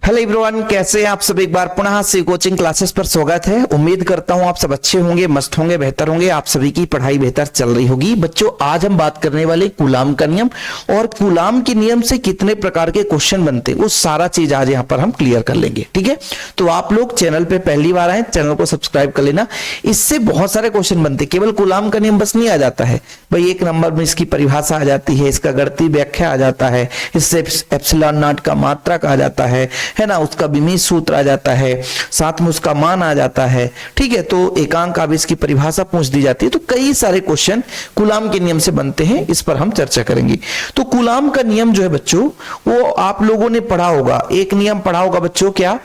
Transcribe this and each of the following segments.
Hello everyone, कैसे हैं आप सब। एक बार पुनः से कोचिंग क्लासेस पर स्वागत है। उम्मीद करता हूं आप सब अच्छे होंगे, मस्त होंगे, बेहतर होंगे। आप सभी की पढ़ाई बेहतर चल रही होगी। बच्चों, आज हम बात करने वाले कूलाम का नियम और कूलाम के नियम से कितने प्रकार के क्वेश्चन बनते हैं, वो सारा चीज आज यहाँ पर हम क्लियर कर लेंगे। ठीक है, तो आप लोग चैनल पे पहली बार आए, चैनल को सब्सक्राइब कर लेना। इससे बहुत सारे क्वेश्चन बनते, केवल कूलाम का नियम बस नहीं आ जाता है भाई। एक नंबर में इसकी परिभाषा आ जाती है, इसका गणितीय व्याख्या आ जाता है, इससे एप्सिलॉन नॉट का मात्रक आ जाता है ना, उसका बिमीय सूत्र आ जाता है, साथ में उसका मान आ जाता है। ठीक है, तो एकांक आवेश की परिभाषा पूछ दी जाती है। तो कई सारे क्वेश्चन कूलाम के नियम से बनते हैं, इस पर हम चर्चा करेंगे। तो कूलाम का नियम जो है बच्चों, वो आप लोगों ने पढ़ा होगा। एक नियम पढ़ा होगा बच्चों, क्या?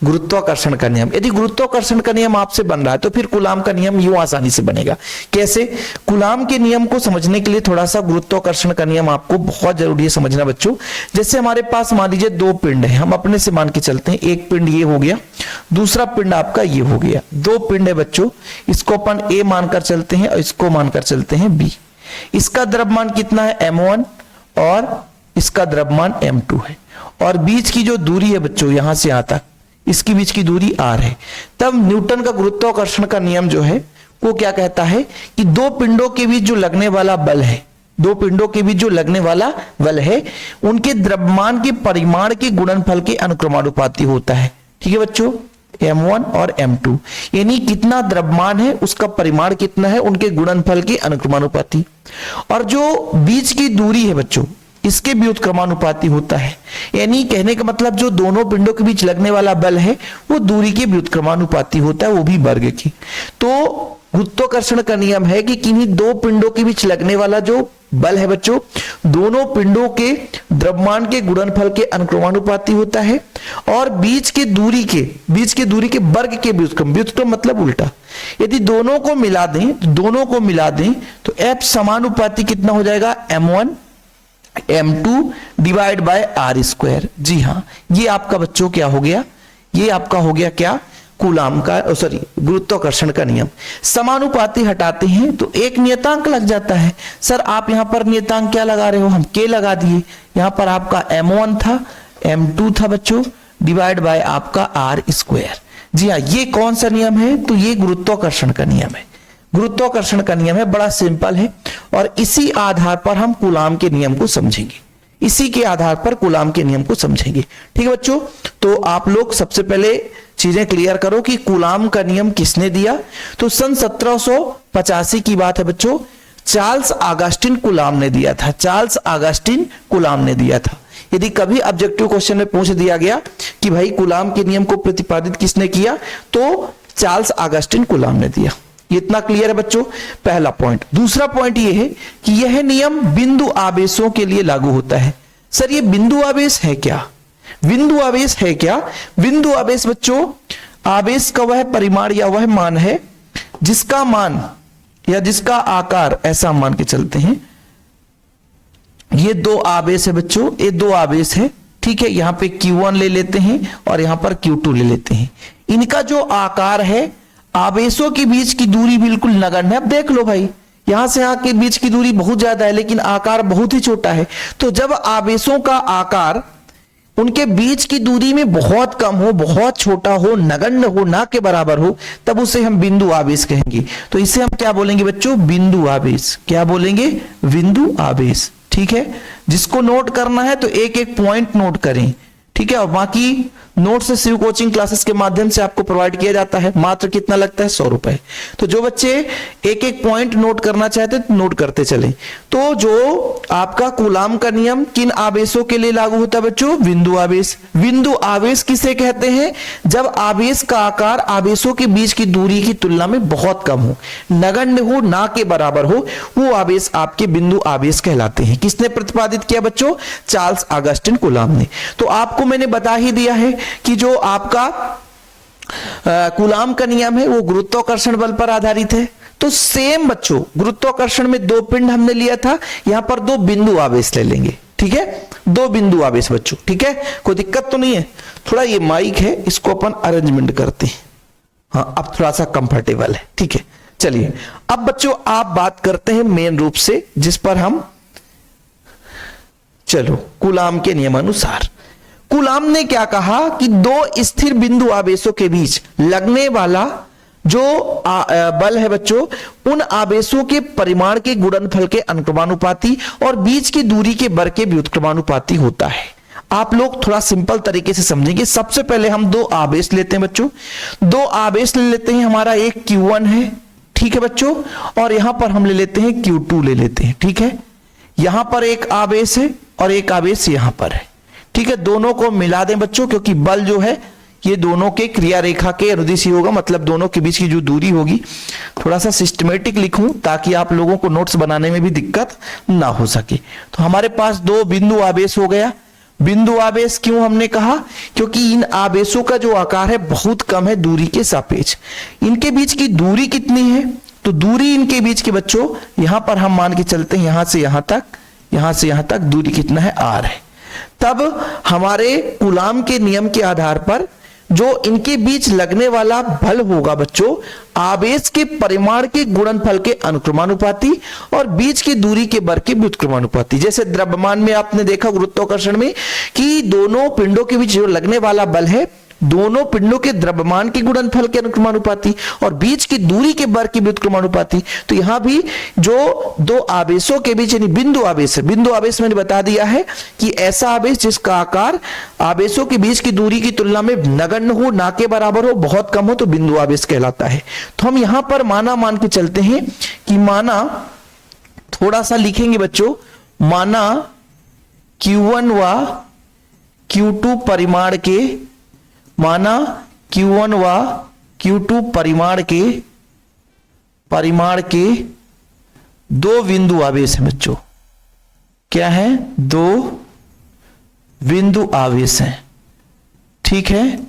गुरुत्वाकर्षण का नियम। यदि गुरुत्वाकर्षण का नियम आपसे बन रहा है तो फिर कूलाम का नियम यूं आसानी से बनेगा। कैसे? कूलाम के नियम को समझने के लिए थोड़ा सा गुरुत्वाकर्षण का नियम आपको बहुत जरूरी है समझना बच्चों। जैसे हमारे पास मान लीजिए दो पिंड है, हम अपने से मान के चलते हैं। एक पिंड ये हो गया, दूसरा पिंड आपका ये हो गया। दो पिंड है बच्चों, इसको अपन ए मानकर चलते हैं और इसको मानकर चलते हैं बी। इसका द्रव्यमान कितना है? m1 और इसका द्रव्यमान m2 है। और बीच की जो दूरी है बच्चों, यहां से यहां तक, इसकी बीच की दूरी r है। तब न्यूटन का गुरुत्वाकर्षण का नियम जो है वो क्या कहता है कि दो पिंडों के बीच जो लगने वाला बल है, दो पिंडों के बीच जो लगने वाला बल है, उनके द्रव्यमान के परिमाण के गुणनफल के अनुक्रमानुपाती होता है। ठीक है बच्चों, m1 और m2, यानी कितना द्रव्यमान है उसका परिमाण कितना है, उनके गुणनफल के अनुक्रमानुपाती। और जो बीच की दूरी है बच्चों, इसके व्युत्क्रमानुपाती होता है। यानी कहने का मतलब जो दोनों पिंडों के बीच लगने वाला बल है वो दूरी के व्युत्क्रमानुपाती होता है, वो भी वर्ग की। तो गुरुत्वाकर्षण का नियम है कि किन्हीं दो पिंडों के बीच लगने वाला जो बल है बच्चों, दोनों पिंडों के द्रव्यमान के गुणनफल के अनुक्रमानुपाती होता है। और बीच की दूरी के वर्ग के व्युत्क्रम मतलब उल्टा। यदि दोनों को मिला दें तो F समानुपाती कितना हो जाएगा? m1 m2 divide by r square. जी हाँ, ये आपका बच्चों क्या हो गया? ये आपका हो गया क्या? कूलाम का, गुरुत्वाकर्षण का नियम। समानुपाती हटाते हैं तो एक नियतांक लग जाता है। सर आप यहां पर नियतांक क्या लगा रहे हो? हम k लगा दिए। यहां पर आपका m1 था, m2 था बच्चों, डिवाइड बाय आपका r स्क्वायर। जी हाँ, ये कौन सा नियम है? तो ये गुरुत्वाकर्षण का नियम है। गुरुत्वाकर्षण का नियम है, बड़ा सिंपल है। और इसी आधार पर हम कूलाम के नियम को समझेंगे। इसी के आधार पर कूलाम के नियम को समझेंगे। ठीक है बच्चों, तो आप लोग सबसे पहले चीजें क्लियर करो कि कूलाम का नियम किसने दिया। तो सन 1785 की बात है बच्चों, चार्ल्स ऑगस्टिन कूलाम ने दिया था। चार्ल्स ऑगस्टिन कूलाम ने दिया था। यदि कभी ऑब्जेक्टिव क्वेश्चन में पूछ दिया गया कि भाई कूलाम के नियम को प्रतिपादित किसने किया, तो चार्ल्स ऑगस्टिन कूलाम ने दिया। इतना क्लियर है बच्चों, पहला पॉइंट। दूसरा पॉइंट यह है कि यह नियम बिंदु आवेशों के लिए लागू होता है। सर ये बिंदु आवेश है क्या? बिंदु आवेश है क्या? बिंदु आवेश बच्चों, आवेश का वह परिमाण या वह मान है जिसका मान या जिसका आकार, ऐसा मान के चलते हैं। ये दो आवेश है बच्चों, ये दो आवेश है। ठीक है, यहां पे Q1 ले लेते हैं और यहां पर Q2 ले लेते हैं। इनका जो आकार है, आवेशों के बीच की दूरी बिल्कुल नगण्य है। अब देख लो भाई, यहां से यहां के बीच की दूरी बहुत ज्यादा है लेकिन आकार बहुत ही छोटा है। तो जब आवेशों का आकार उनके बीच की दूरी में बहुत कम हो, बहुत छोटा हो, नगण्य हो, ना के बराबर हो, तब उसे हम बिंदु आवेश कहेंगे। तो इसे हम क्या बोलेंगे बच्चों? बिंदु आवेश। क्या बोलेंगे? बिंदु आवेश। ठीक है, जिसको नोट करना है तो एक एक पॉइंट नोट करें। ठीक है, और बाकी नोट्स शिव कोचिंग क्लासेस के माध्यम से आपको प्रोवाइड किया जाता है। मात्र कितना लगता है? 100 रुपए। तो जो बच्चे एक एक पॉइंट नोट करना चाहते हैं तो नोट करते चलें। तो जो आपका कूलाम का नियम किन आवेशों के लिए लागू होता है बच्चों? बिंदु आवेश। बिंदु आवेश किसे कहते हैं? जब आवेश का आकार आवेशों के बीच की दूरी की तुलना में बहुत कम हो, नगण्य हो, ना के बराबर हो, वो आवेश आपके बिंदु आवेश कहलाते हैं। किसने प्रतिपादित किया बच्चों? चार्ल्स ऑगस्टिन कूलाम ने। तो आपको मैंने बता ही दिया है कि जो आपका कूलाम का नियम है वो गुरुत्वाकर्षण बल पर आधारित है। तो सेम बच्चों, गुरुत्वाकर्षण में दो पिंड हमने लिया था, यहां पर दो बिंदु आवेश ले लेंगे। ठीक है, दो बिंदु आवेश बच्चों। ठीक है, कोई दिक्कत तो नहीं है? थोड़ा ये माइक है, इसको अपन अरेंजमेंट करते हैं। हाँ, अब थोड़ा सा कंफर्टेबल है। ठीक है, चलिए अब बच्चों आप बात करते हैं मेन रूप से, जिस पर हम चलो कूलाम के नियमानुसार कूलाम ने क्या कहा कि दो स्थिर बिंदु आवेशों के बीच लगने वाला जो बल है बच्चों, उन आवेशों के परिमाण के गुणनफल के अनुक्रमानुपाती और बीच की दूरी के वर्ग के व्युत्क्रमानुपाती होता है। आप लोग थोड़ा सिंपल तरीके से समझेंगे। सबसे पहले हम दो आवेश लेते हैं बच्चों, दो आवेश ले लेते हैं। हमारा एक Q1 है, ठीक है बच्चों, और यहां पर हम ले लेते हैं Q2 ले लेते हैं, ठीक है। यहां पर एक आवेश है और एक आवेश यहां पर है, ठीक है। दोनों को मिला दें बच्चों, क्योंकि बल जो है ये दोनों के क्रिया रेखा के अनुदिश होगा, मतलब दोनों के बीच की जो दूरी होगी। थोड़ा सा सिस्टमेटिक लिखूं ताकि आप लोगों को नोट्स बनाने में भी दिक्कत ना हो सके। तो हमारे पास दो बिंदु आवेश हो गया। बिंदु आवेश क्यों हमने कहा? क्योंकि इन आवेशों का जो आकार है बहुत कम है दूरी के सापेक्ष। इनके बीच की दूरी कितनी है? तो दूरी इनके बीच के बच्चों यहां पर हम मान के चलते हैं यहां से यहां तक, यहां से यहां तक दूरी कितना है? r है। तब हमारे कूलाम के नियम के आधार पर जो इनके बीच लगने वाला बल होगा बच्चों, आवेश के परिमाण के गुणनफल के अनुक्रमानुपाती और बीच की दूरी के वर्ग के व्युत्क्रमानुपाती। जैसे द्रव्यमान में आपने देखा गुरुत्वाकर्षण में कि दोनों पिंडों के बीच जो लगने वाला बल है, दोनों पिंडों के द्रव्यमान के गुणनफल के अनुक्रमानुपाती और बीच की दूरी के वर्ग के व्युत्क्रमानुपाती। तो यहां भी जो दो आवेशों के बीच यानी बिंदु आवेश है, बिंदु आवेश मैंने बता दिया है कि ऐसा आवेश जिसका आकार आवेशों के बीच की दूरी की तुलना में नगण्य हो, ना के बराबर हो, बहुत कम हो, तो बिंदु आवेश कहलाता है। तो हम यहां पर माना मान के चलते हैं कि माना थोड़ा सा लिखेंगे बच्चों, माना Q1 व Q2 परिमाण के, माना Q1 व Q2 परिमाण के दो बिंदु आवेश हैं बच्चों। क्या है? दो बिंदु आवेश हैं, ठीक है।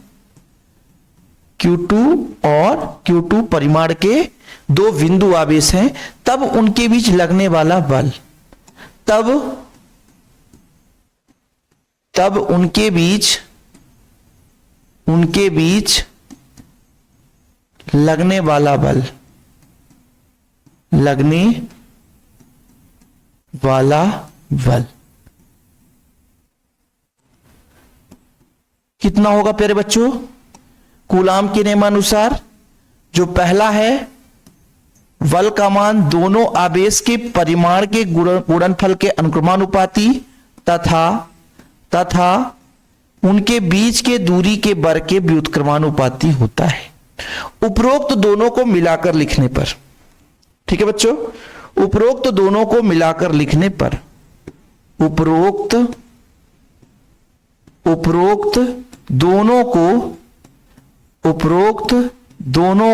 Q2 और Q2 परिमाण के दो बिंदु आवेश हैं। तब उनके बीच लगने वाला बल, तब उनके बीच लगने वाला बल, लगने वाला बल कितना होगा प्यारे बच्चों? कूलाम के नियमानुसार जो पहला है बल का मान दोनों आवेश के परिमाण के गुणनफल के अनुक्रमानुपाती तथा उनके बीच के दूरी के वर्ग के व्युत्क्रमानुपाती होता है। उपरोक्त दोनों को मिलाकर लिखने पर, ठीक है बच्चों, उपरोक्त दोनों को मिलाकर लिखने पर, उपरोक्त दोनों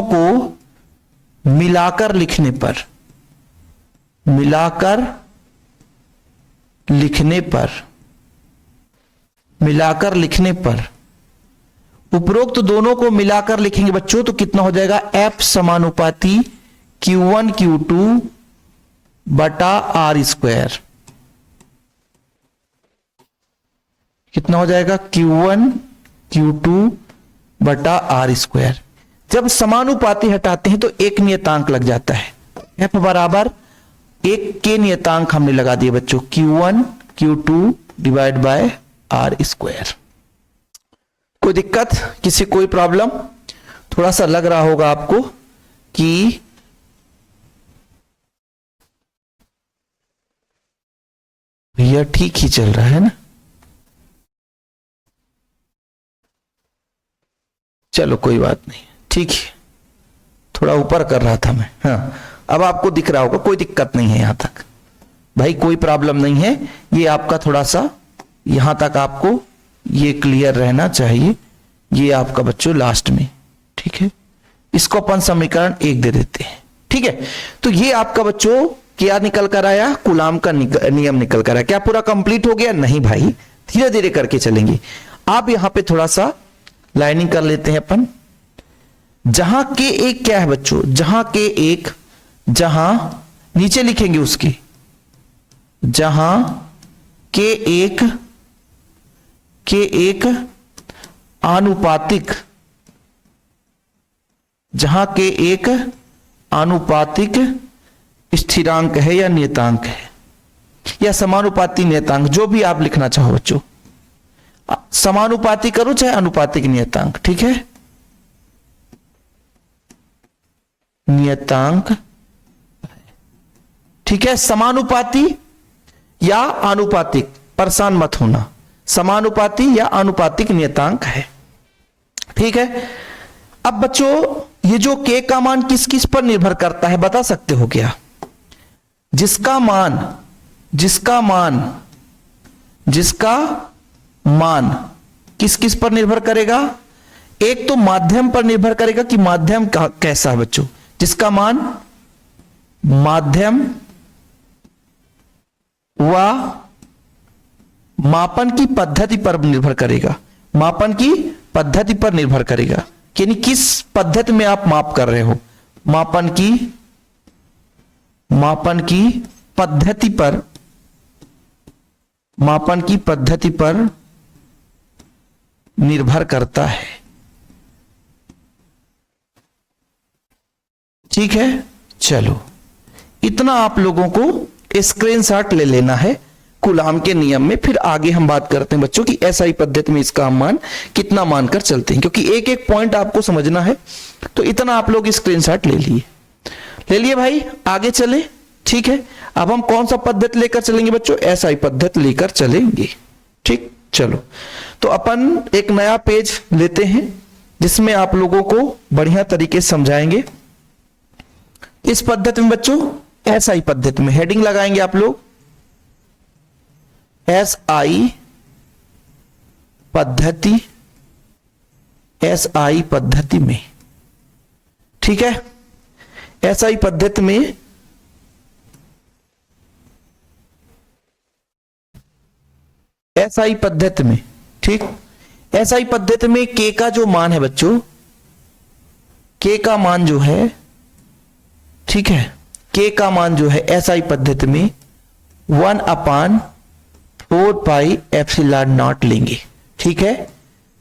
को मिलाकर लिखने पर, मिलाकर लिखने पर उपरोक्त दोनों को मिलाकर लिखेंगे बच्चों तो कितना हो जाएगा? F समानुपाती Q1 Q2 बटा R²। कितना हो जाएगा? Q1 Q2 बटा R²। जब समानुपाती हटाते हैं तो एक नियतांक लग जाता है। F बराबर एक के नियतांक हमने लगा दिए बच्चों, Q1 Q2 divide by R²। कोई दिक्कत, किसी कोई प्रॉब्लम? थोड़ा सा लग रहा होगा आपको कि भैया ठीक ही चल रहा है ना। चलो कोई बात नहीं, ठीक है, थोड़ा ऊपर कर रहा था मैं। हाँ, अब आपको दिख रहा होगा, कोई दिक्कत नहीं है यहां तक भाई, कोई प्रॉब्लम नहीं है। ये आपका थोड़ा सा यहां तक आपको ये क्लियर रहना चाहिए। ये आपका बच्चों लास्ट में, ठीक है। इसको अपन समीकरण 1 दे देते हैं, ठीक है। तो ये आपका बच्चों क्या निकल कर आया? कूलाम का नियम निकल कर आया। क्या पूरा कंप्लीट हो गया? नहीं भाई, धीरे धीरे करके चलेंगे। आप यहां पे थोड़ा सा लाइनिंग कर लेते हैं अपन। जहां के एक क्या है बच्चों? जहां के एक, जहां नीचे लिखेंगे उसके, जहां के एक आनुपातिक, जहां के एक आनुपातिक स्थिरांक है या नियतांक है या समानुपाती नियतांक, जो भी आप लिखना चाहो बच्चों। समानुपाती करूं चाहे अनुपातिक नियतांक, ठीक है, नियतांक, ठीक है, समानुपाती या आनुपातिक, परेशान मत होना, समानुपाती या आनुपातिक नियतांक है, ठीक है। अब बच्चों ये जो k का मान किस किस पर निर्भर करता है बता सकते हो क्या? जिसका मान किस किस पर निर्भर करेगा? एक तो माध्यम पर निर्भर करेगा कि माध्यम कैसा है बच्चों, जिसका मान माध्यम व मापन की पद्धति पर निर्भर करेगा, मापन की पद्धति पर निर्भर करेगा, यानी किस पद्धति में आप माप कर रहे हो, मापन की पद्धति पर, मापन की पद्धति पर निर्भर करता है, ठीक है। चलो इतना आप लोगों को स्क्रीनशॉट ले लेना है कूलाम के नियम में, फिर आगे हम बात करते हैं बच्चों की एसआई पद्धति में इसका मान कितना मानकर चलते हैं, क्योंकि एक एक पॉइंट आपको समझना है। तो इतना आप लोग स्क्रीनशॉट ले लिए भाई, आगे चले, ठीक है। अब हम कौन सा पद्धति लेकर चलेंगे बच्चों? एसआई पद्धति लेकर चलेंगे, ठीक। चलो तो अपन एक नया पेज लेते हैं जिसमें आप लोगों को बढ़िया तरीके से समझाएंगे इस पद्धति में बच्चों, एसआई पद्धति में हेडिंग लगाएंगे आप लोग, एसआई पद्धति, एसआई पद्धति में, ठीक है। एसआई पद्धति में एसआई पद्धति में, ठीक, एसआई पद्धति में के का जो मान है बच्चों, के का मान जो है, ठीक है, के का मान जो है एसआई पद्धति में 1/4 पाई एप्सिलॉन नॉट लेंगे, ठीक है।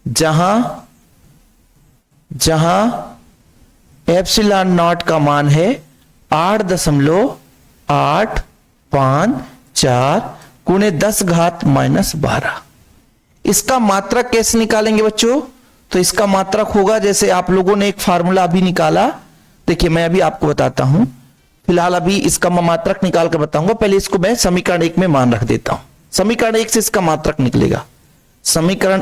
जहां एप्सिलॉन नॉट का मान है 8.854 गुणे 10⁻⁻12। इसका मात्रक कैसे निकालेंगे बच्चों? तो इसका मात्रक होगा, जैसे आप लोगों ने एक फार्मूला अभी निकाला, देखिए मैं अभी आपको बताता हूं, फिलहाल अभी इसका मात्रक निकाल कर बताऊंगा, पहले इसको मैं समीकरण 1 में मान रख देता हूं। समीकरण 1 से इसका मात्रक निकलेगा, समीकरण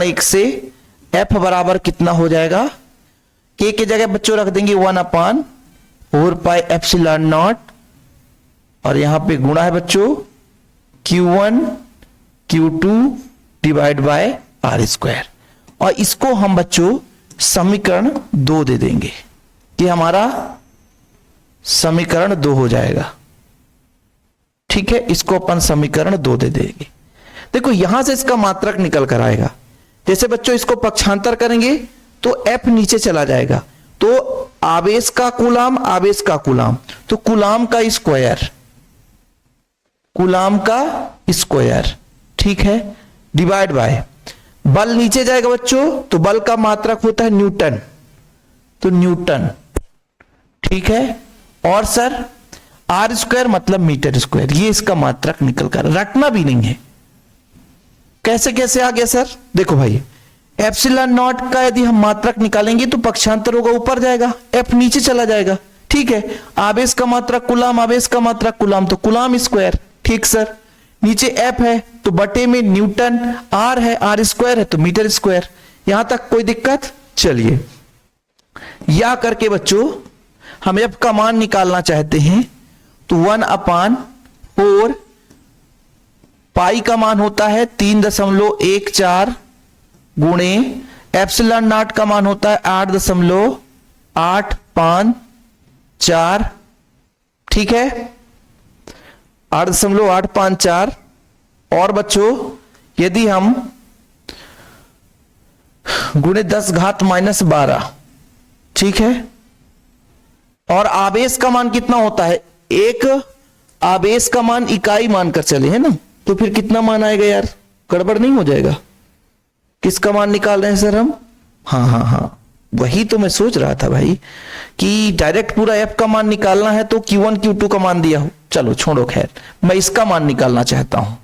1 से f बराबर कितना हो जाएगा? k की जगह बच्चों रख देंगे 1/4 पाई एप्सिलॉन नॉट, और यहां पे गुणा है बच्चों Q1 Q2 divide by R square, और इसको हम बच्चों समीकरण 2 दे देंगे, कि हमारा समीकरण 2 हो जाएगा, ठीक है। इसको अपन समीकरण 2 दे देंगे। देखो यहां से इसका मात्रक निकल कर आएगा, जैसे बच्चों इसको पक्षांतर करेंगे तो f नीचे चला जाएगा, तो आवेश का कूलाम, आवेश का कूलाम, तो कूलाम का स्क्वायर, ठीक है, डिवाइड बाय बल नीचे जाएगा बच्चों, तो बल का मात्रक होता है न्यूटन, तो न्यूटन, ठीक है। और सर R स्क्वायर मतलब मीटर स्क्वायर, ये इसका मात्रक निकल कर, रटना भी नहीं है। कैसे आ गया सर? देखो भाई, एप्सिलॉन नॉट का यदि हम मात्रक निकालेंगे तो पक्षांतर होगा, ऊपर जाएगा, f नीचे चला जाएगा, ठीक है। आवेश का मात्रक कूलाम, आवेश का मात्रक कूलाम, तो कूलाम स्क्वायर, ठीक सर। नीचे f है तो बटे में न्यूटन, R है, R स्क्वायर है तो मीटर स्क्वायर। यहां तक कोई दिक्कत? चलिए, या करके बच्चों हम f का मान निकालना चाहते हैं तो 1/4 पाई का मान होता है 3.14 गुणे एप्सिलॉन नॉट का मान होता है 8.854, ठीक है, 8.854। और बच्चों यदि हम गुणे 10⁻⁻12, ठीक है, और आवेश का मान कितना होता है? एक आवेश का मान इकाई मानकर चले हैं ना, तो फिर कितना मान आएगा यार? गड़बड़ नहीं हो जाएगा? किसका मान निकाल रहे हैं सर हम? हाँ, वही तो मैं सोच रहा था भाई कि डायरेक्ट पूरा f का मान निकालना है तो Q1 Q2 का मान दिया हो, चलो छोड़ो, खैर मैं इसका मान निकालना चाहता हूं,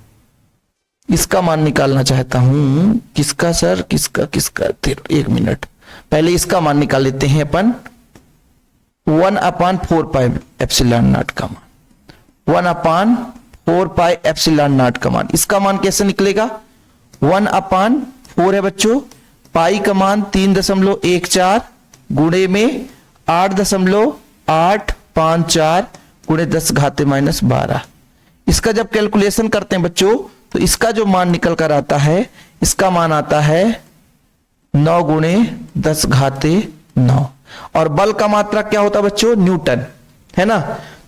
इसका मान निकालना चाहता हूं। किसका सर, किसका किसका, 1 मिनट, पहले इसका मान निकाल लेते हैं अपन। 1/4 पाई एप्सिलॉन नॉट का मान, 1/4 पाई एप्सिलॉन नॉट का मान, इसका मान कैसे निकलेगा? 1/4 है बच्चों, पाई का मान 3.14 गुणे में 8.854 गुणे 10 घाते -12। इसका जब कैलकुलेशन करते हैं बच्चों तो इसका जो मान निकल कर आता है, इसका मान आता है 9 गुणे 10 घाते 9। और बल का मात्रक क्या होता है बच्चों? न्यूटन, है ना।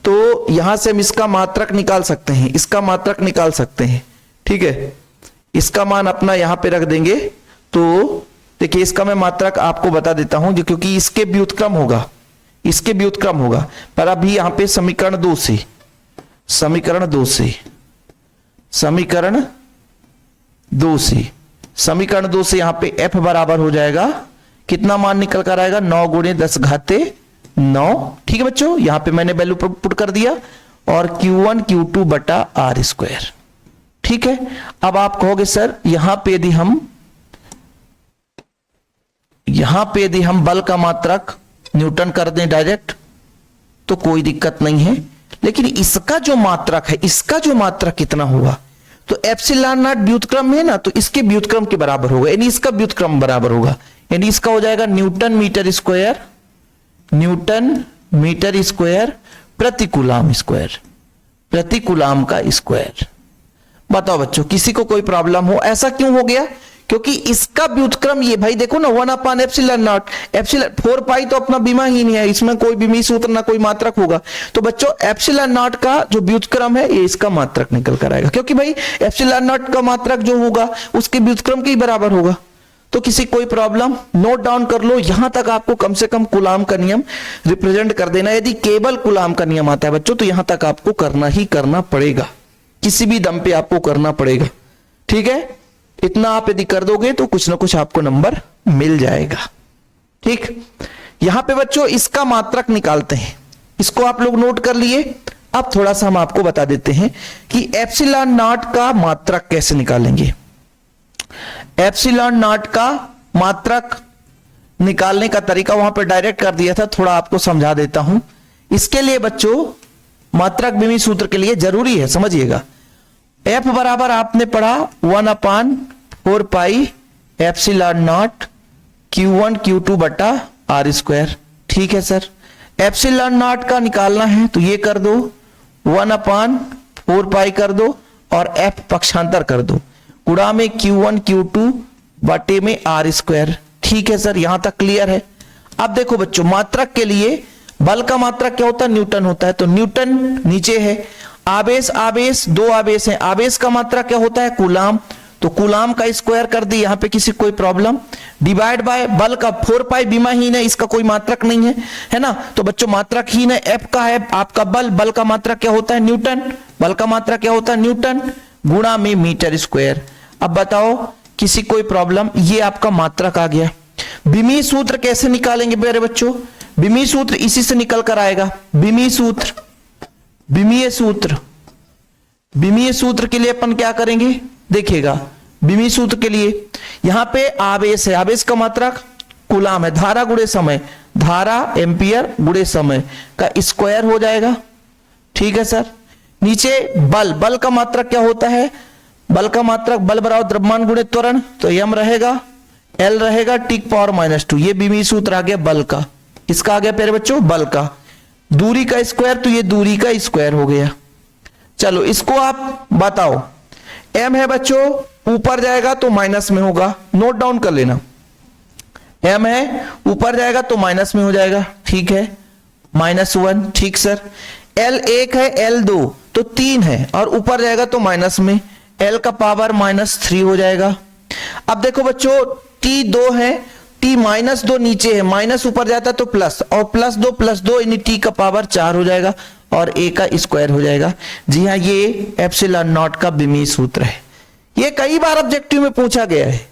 तो यहां से हम इसका मात्रक निकाल सकते हैं, इसका मात्रक निकाल सकते हैं, ठीक है। इसका मान अपना यहां पे रख देंगे। तो देखिए इसका मैं मात्रक आपको बता देता हूं, क्योंकि इसके व्युत्क्रम होगा, इसके व्युत्क्रम होगा। पर अभी यहां पे समीकरण 2 से समीकरण 2 से यहां पे f बराबर हो जाएगा, कितना मान निकल कर आएगा? 9 गुणे 10 घाते 9। ठीक है बच्चों, यहां पे मैंने वैल्यू पुट कर दिया, और Q1 Q2 बटा R स्क्वायर। ठीक है, अब आप कहोगे सर यहां पे यदि हम बल का मात्रक न्यूटन कर दें डायरेक्ट तो कोई दिक्कत नहीं है, लेकिन इसका जो मात्रक है, इसका जो मात्रक कितना होगा? तो एप्सिलॉन नॉट व्युत्क्रम है ना, तो इसके व्युत्क्रम के बराबर होगा, यानी इसका व्युत्क्रम बराबर होगा, यानी इसका हो जाएगा न्यूटन मीटर स्क्वायर प्रति कूलाम स्क्वायर, प्रति कूलाम का स्क्वायर। बताओ बच्चों, किसी को कोई प्रॉब्लम हो? ऐसा क्यों हो गया? क्योंकि इसका व्युत्क्रम ये, भाई देखो ना, 1/एप्सिलॉन 4 पाई तो अपना बीमा ही नहीं है, इसमें कोई बीमी सूत्र ना कोई मात्रक होगा। तो बच्चों एप्सिलॉन नॉट का जो व्युत्क्रम है ये इसका मात्रक निकल कर आएगा, क्योंकि भाई एप्सिलॉन नॉट का मात्रक जो होगा उसके व्युत्क्रम के ही बराबर होगा। तो किसी कोई प्रॉब्लम? नोट डाउन कर लो, यहां तक आपको कम से कम कूलाम का नियम रिप्रेजेंट कर देना। यदि केवल कूलाम का नियम आता है बच्चों तो यहां तक आपको करना ही करना पड़ेगा, किसी भी दम पे आपको करना पड़ेगा। ठीक है, इतना आप यदि कर दोगे तो कुछ ना कुछ आपको नंबर मिल जाएगा। ठीक, यहां पे बच्चों इसका मात्रक निकालते हैं, इसको आप लोग नोट कर लिए। अब थोड़ा सा हम आपको बता देते हैं कि एप्सिलॉन नॉट का मात्रक कैसे निकालेंगे। एप्सिलॉन नॉट का मात्रक निकालने का तरीका वहां पे डायरेक्ट कर दिया था, थोड़ा आपको समझा देता हूं। इसके लिए बच्चों मात्रक विमी सूत्र के लिए जरूरी है, समझिएगा। F बराबर आपने पढ़ा 1/4 pi epsilon not Q1 Q2 बटा R स्क्वायर। ठीक है सर, एप्सिलॉन नॉट का निकालना है तो ये कर दो, 1/4 पाई कर दो और F पक्षांतर कर दो, गुणा में Q1 Q2 बटे में R स्क्वायर। ठीक है सर, यहां तक क्लियर है। अब देखो बच्चों, मात्रक के लिए बल का मात्रक क्या होता है? न्यूटन होता है। तो न्यूटन नीचे है, आवेश 2 आवेश हैं, आवेश का मात्रक क्या होता है? कूलाम। तो कूलाम का स्क्वायर कर दी, यहां पे किसी कोई प्रॉब्लम? डिवाइड बाय बल का 4 पाई बीमाहीन है, इसका कोई मात्रक नहीं है, है ना। तो बच्चों मात्रक हीन है, एफ का है आपका बल, बल का मात्रक क्या होता है? न्यूटन, बल का मात्रक क्या होता है? न्यूटन, गुणा में मीटर स्क्वायर। अब बताओ किसी कोई प्रॉब्लम? ये आपका मात्रक आ गया। विमी सूत्र कैसे निकालेंगे मेरे बच्चों? विमी सूत्र इसी से निकल कर आएगा। विमीय सूत्र के लिए अपन क्या करेंगे? देखिएगा, विमीय सूत्र के लिए यहां पे आवेश है, आवेश का मात्रक कूलाम है, धारा गुणे समय, धारा एम्पियर गुणे समय का स्क्वायर हो जाएगा। ठीक है सर, नीचे बल, बल का मात्रक क्या होता है? बल का मात्रक बल बराबर द्रव्यमान गुणे त्वरण, तो m रहेगा, l रहेगा, T⁻²। ये विमीय सूत्र आ गया बल का। इसका आ गया प्यारे बच्चों बल का। दूरी का स्क्वायर, तो ये दूरी का स्क्वायर हो गया। चलो इसको आप बताओ, m है बच्चों, ऊपर जाएगा तो माइनस में होगा, नोट डाउन कर लेना। m है, ऊपर जाएगा तो माइनस में हो जाएगा। ठीक है, -1। ठीक सर, l 1 है, l 2 तो 3 है, और ऊपर जाएगा तो माइनस में, l का पावर -3 हो जाएगा। अब देखो बच्चों, t 2 है, t -2 नीचे है, माइनस ऊपर जाता तो प्लस, और +2 यानी t का पावर 4 हो जाएगा, और a का स्क्वायर हो जाएगा। जी हाँ, ये एप्सिलॉन नॉट का विमीय सूत्र है। ये कई बार ऑब्जेक्टिव में पूछा गया है,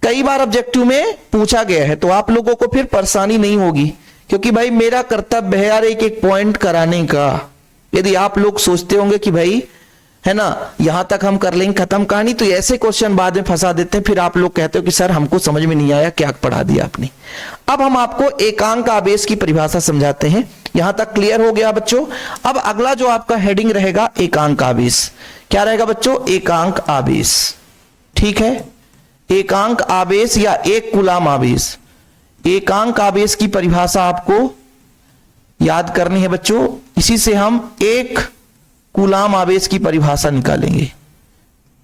कई बार ऑब्जेक्टिव में पूछा गया है, तो आप लोगों को फिर परेशानी नहीं होगी, क्योंकि भाई मेरा कर्तव्य है यार एक एक पॉइंट कराने का। यदि आप लोग सोचते होंगे कि भाई है ना। यहां तक हम कर लेंगे खत्म कहानी। तो ऐसे क्वेश्चन बाद में फंसा देते हैं, फिर आप लोग कहते हो कि सर हमको समझ में नहीं आया, क्या पढ़ा दिया आपने। अब हम आपको एकांक आवेश की परिभाषा समझाते हैं। यहां तक क्लियर हो गया बच्चों। अब अगला जो आपका हेडिंग रहेगा एकांक आवेश। क्या रहेगा बच्चों? एकांक आवेश। ठीक है, एकांक आवेश या एक कूलाम आवेश। एकांक आवेश की परिभाषा आपको याद करनी है बच्चों। इसी से हम एक कूलाम आवेश की परिभाषा निकालेंगे।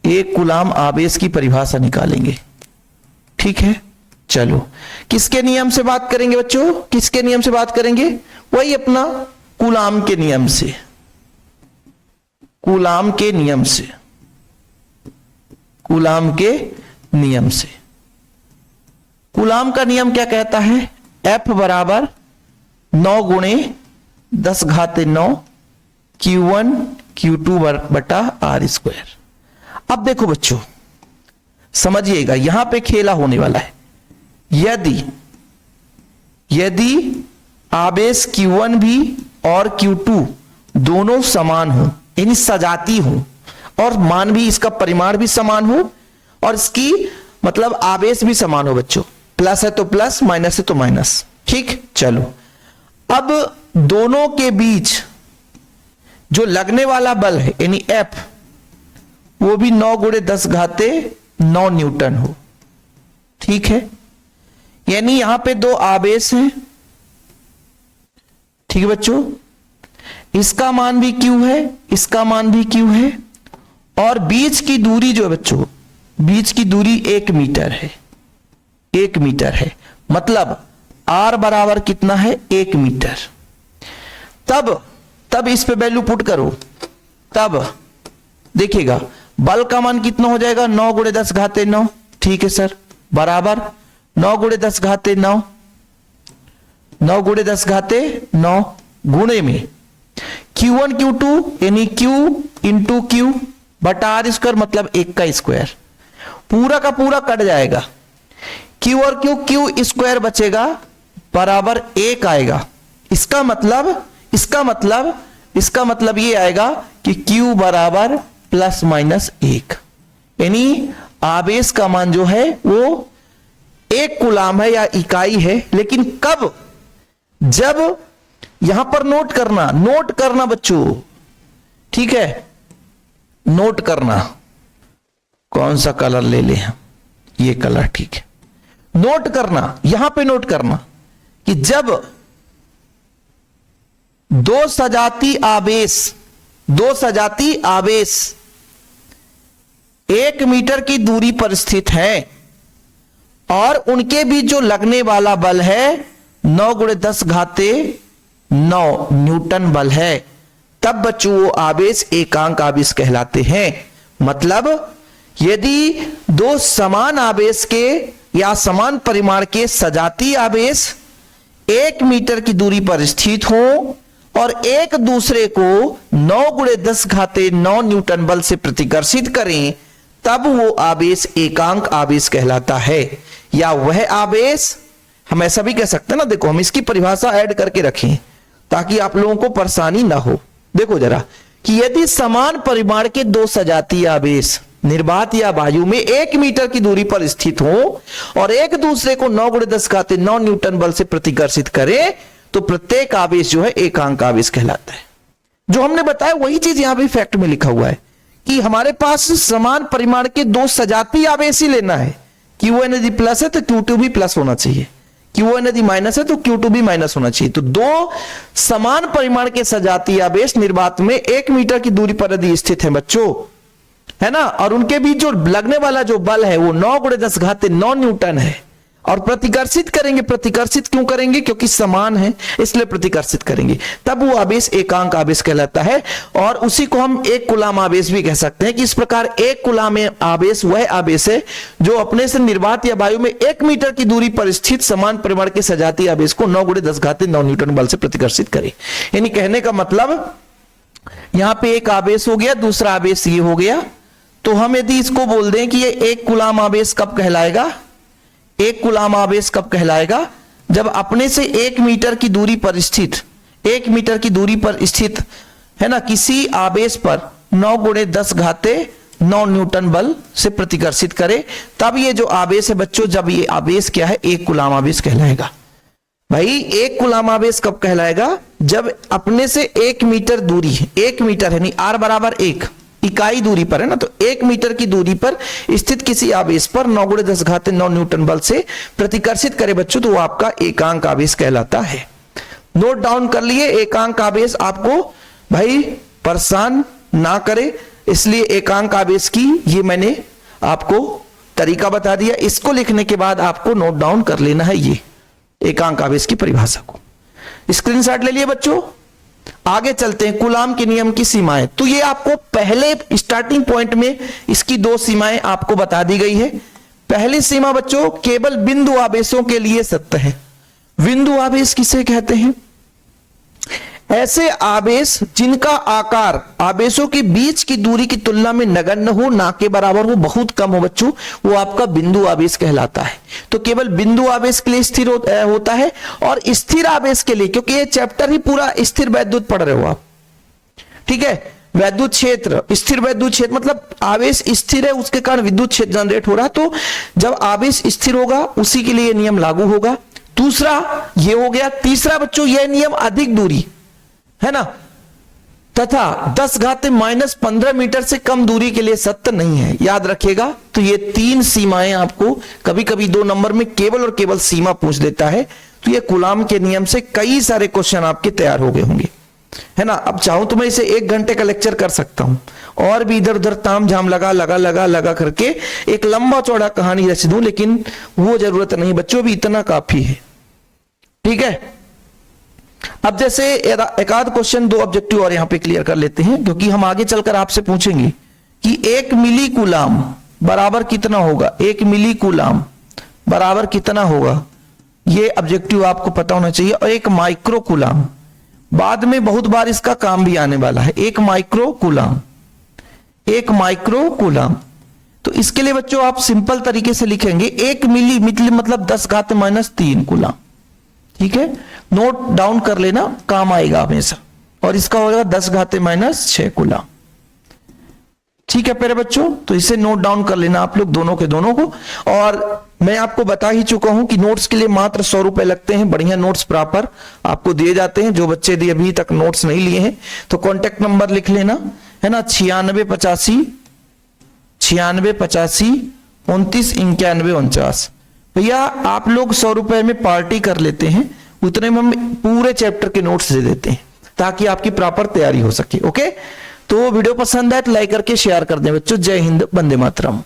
एक कूलाम आवेश की परिभाषा निकालेंगे। ठीक है, चलो किसके नियम से बात करेंगे बच्चों? किसके नियम से बात करेंगे? वही अपना कूलाम के नियम से। कूलाम के नियम से। कूलाम के नियम से। कूलाम का नियम क्या कहता है? F बराबर 9 गुणे 10 घाते 9 Q1 Q2 बटा R स्क्वायर। अब देखो बच्चों, समझिएगा, यहां पे खेला होने वाला है। यदि आवेश Q1 भी और Q2 दोनों समान हो, यानी सजाती हो, और मान भी इसका परिमाण भी समान हो, और इसकी मतलब आवेश भी समान हो बच्चों, प्लस है तो प्लस, माइनस है तो माइनस। ठीक, चलो अब दोनों के बीच जो लगने वाला बल है यानी F, वो भी 9 गुणे 10 घाते 9 न्यूटन हो। ठीक है, यानी यहां पे दो आवेश हैं। ठीक है बच्चों, इसका मान भी Q है, इसका मान भी Q है, और बीच की दूरी जो है बच्चों, बीच की दूरी 1 मीटर है। 1 मीटर है, मतलब R बराबर कितना है? 1 मीटर। तब इस पे वैल्यू पुट करो, तब देखिएगा बल का मान कितना हो जाएगा? 9 गुणे 10 घाते 9। ठीक है सर, बराबर 9 गुणे 10 घाते 9, 9 गुणे 10 घाते 9 गुणे में Q1 Q2 यानी Q इंटू Q बटा R स्क्वायर, मतलब 1 का स्क्वायर। पूरा का पूरा कट जाएगा, Q और Q स्क्वायर बचेगा, बराबर 1 आएगा। इसका मतलब ये आएगा कि Q बराबर प्लस माइनस 1, यानी आवेश का मान जो है वो 1 कूलाम है या इकाई है। लेकिन कब? जब यहां पर नोट करना बच्चों। ठीक है, नोट करना, कौन सा कलर ले ले हम? ये कलर। ठीक है, नोट करना, यहां पे नोट करना कि जब दो सजाती आवेश 1 मीटर की दूरी पर स्थित है और उनके बीच जो लगने वाला बल है 9 गुणे 10 घाते 9 न्यूटन बल है, तब बच्चों वो आवेश एकांक आवेश कहलाते हैं। मतलब यदि दो समान आवेश के या समान परिमाण के सजाती आवेश 1 मीटर की दूरी पर स्थित हो और एक दूसरे को 9 गुणे 10 घाते 9 न्यूटन बल से प्रतिकर्षित करें, तब वो आवेश एकांक आवेश कहलाता है। या वह आवेश, हम ऐसा भी कह सकते हैं ना, देखो हम इसकी परिभाषा ऐड करके रखें ताकि आप लोगों को परेशानी ना हो। देखो जरा कि यदि समान परिमाण के दो सजातीय आवेश निर्वात या वायु में 1 मीटर की दूरी पर स्थित हो और एक दूसरे को 9 गुणे 10 घाते 9 न्यूटन बल से प्रतिकर्षित करें, तो प्रत्येक आवेश जो है एकांक आवेश कहलाता है। जो हमने बताया वही चीज यहां पे फैक्ट में लिखा हुआ है कि हमारे पास समान परिमाण के दो सजातीय आवेश ही लेना है। Q1 यदि प्लस है तो Q2 भी प्लस होना चाहिए, Q1 यदि माइनस है तो Q2 भी माइनस होना चाहिए। तो दो समान परिमाण के सजातीय आवेश निर्वात में 1 मीटर की दूरी पर यदि स्थित है बच्चों, है ना, और उनके बीच जो लगने वाला जो बल है वो 9 गुणे 10 घाते 9 न्यूटन है, और प्रतिकर्षित करेंगे। प्रतिकर्षित क्यों करेंगे? क्योंकि समान है, इसलिए प्रतिकर्षित करेंगे, तब वो आवेश एकांक आवेश कहलाता है। और उसी को हम एक कूलाम आवेश भी कह सकते हैं कि इस प्रकार एक कूलाम आवेश वह आवेश है जो अपने से निर्वात या वायु में 1 मीटर की दूरी पर स्थित समान परिमाण के सजातीय आवेश को 9 गुणे 10 घाते 9 न्यूटन बल से प्रतिकर्षित करे। यानी कहने का मतलब यहां पे एक आवेश हो गया, दूसरा आवेश ये हो गया। तो हम यदि इसको बोल दें कि ये एक कूलाम आवेश कब कहलाएगा? एक कूलाम आवेश कब कहलाएगा? जब अपने से 1 मीटर की दूरी पर स्थित, 1 मीटर की दूरी पर स्थित है ना, किसी आवेश पर 9 गुणे 10 घाते 9 न्यूटन बल से प्रतिकर्षित करे, तब ये जो आवेश है बच्चों, जब ये आवेश क्या है, 1 कूलाम आवेश कहलाएगा। भाई 1 कूलाम आवेश कब कहलाएगा? जब अपने से 1 मीटर दूरी है, 1 मीटर है नहीं, r बराबर 1 इकाई दूरी पर है ना, तो 1 मीटर की दूरी पर स्थित किसी आवेश पर 9 गुणे 10 घाते 9 न्यूटन बल से प्रतिकर्षित करे बच्चों, तो वो आपका एकांक आवेश कहलाता है। नोट डाउन कर लिए, एकांक आवेश आपको भाई परेशान ना करे, इसलिए एकांक आवेश की ये मैंने आपको तरीका बता दिया। इसको लिखने के बाद आपको नोट डाउन कर लेना है ये एकांक आवेश की परिभाषा को। स्क्रीनशॉट ले लिए बच्चों। आगे चलते हैं, कूलाम के नियम की सीमाएं। तो ये आपको पहले स्टार्टिंग पॉइंट में इसकी 2 सीमाएं आपको बता दी गई है। पहली सीमा बच्चों केवल बिंदु आवेशों के लिए सत्य है। बिंदु आवेश किसे कहते हैं? ऐसे आवेश जिनका आकार आवेशों के बीच की दूरी की तुलना में नगण्य हो, ना के बराबर हो, बहुत कम हो बच्चों, वो आपका बिंदु आवेश कहलाता है। तो केवल बिंदु आवेश के लिए स्थिर होता है, और स्थिर आवेश के लिए, क्योंकि ये चैप्टर ही पूरा स्थिर वैद्युत पढ़ रहे हो आप, ठीक है, वैद्युत क्षेत्र, स्थिर वैद्युत क्षेत्र मतलब आवेश स्थिर है, उसके कारण विद्युत क्षेत्र जनरेट हो रहा है। तो जब आवेश स्थिर होगा उसी के लिए नियम लागू होगा। दूसरा ये हो गया। तीसरा बच्चों यह नियम अधिक दूरी है ना, तथा 10 घाते -15 मीटर से कम दूरी के लिए सत्य नहीं है, याद रखिएगा। तो ये 3 सीमाएं आपको कभी कभी 2 नंबर में केवल और केवल सीमा पूछ देता है। तो ये कूलाम के नियम से कई सारे क्वेश्चन आपके तैयार हो गए होंगे, है ना। अब चाहूं तो मैं इसे 1 घंटे का लेक्चर कर सकता हूं, और भी इधर उधर ताम झाम लगा करके एक लंबा चौड़ा कहानी रच दूं, लेकिन वो जरूरत नहीं बच्चों, भी इतना काफी है, ठीक है। अब जैसे एक आध क्वेश्चन 2 ऑब्जेक्टिव और यहां पे क्लियर कर लेते हैं, क्योंकि हम आगे चलकर आपसे पूछेंगे कि 1 मिली कूलाम बराबर कितना होगा, 1 मिली कूलाम बराबर कितना होगा, ये ऑब्जेक्टिव आपको पता होना चाहिए। और 1 माइक्रो कूलाम, बाद में बहुत बार इसका काम भी आने वाला है। 1 माइक्रो कूलाम, 1 माइक्रो कूलाम। तो इसके लिए बच्चों आप सिंपल तरीके से लिखेंगे 1 मिली मतलब 10 घात -3 कूलाम, ठीक है। नोट डाउन कर लेना, काम आएगा हमेशा। और इसका होगा 10 घाते -6 कूलाम, ठीक है प्यारे बच्चों। तो इसे नोट डाउन कर लेना आप लोग दोनों के दोनों को। और मैं आपको बता ही चुका हूं कि नोट्स के लिए मात्र 100 रुपए लगते हैं। बढ़िया नोट्स प्रॉपर आपको दिए जाते हैं। जो बच्चे अभी तक नोट्स नहीं लिए हैं तो कॉन्टेक्ट नंबर लिख लेना, है ना, 9685 29 91 49। भैया आप लोग 100 रुपए में पार्टी कर लेते हैं, उतने में हम पूरे चैप्टर के नोट्स दे देते हैं ताकि आपकी प्रॉपर तैयारी हो सके। ओके, तो वीडियो पसंद आए तो लाइक करके शेयर कर दें बच्चों। जय हिंद, वंदे मातरम।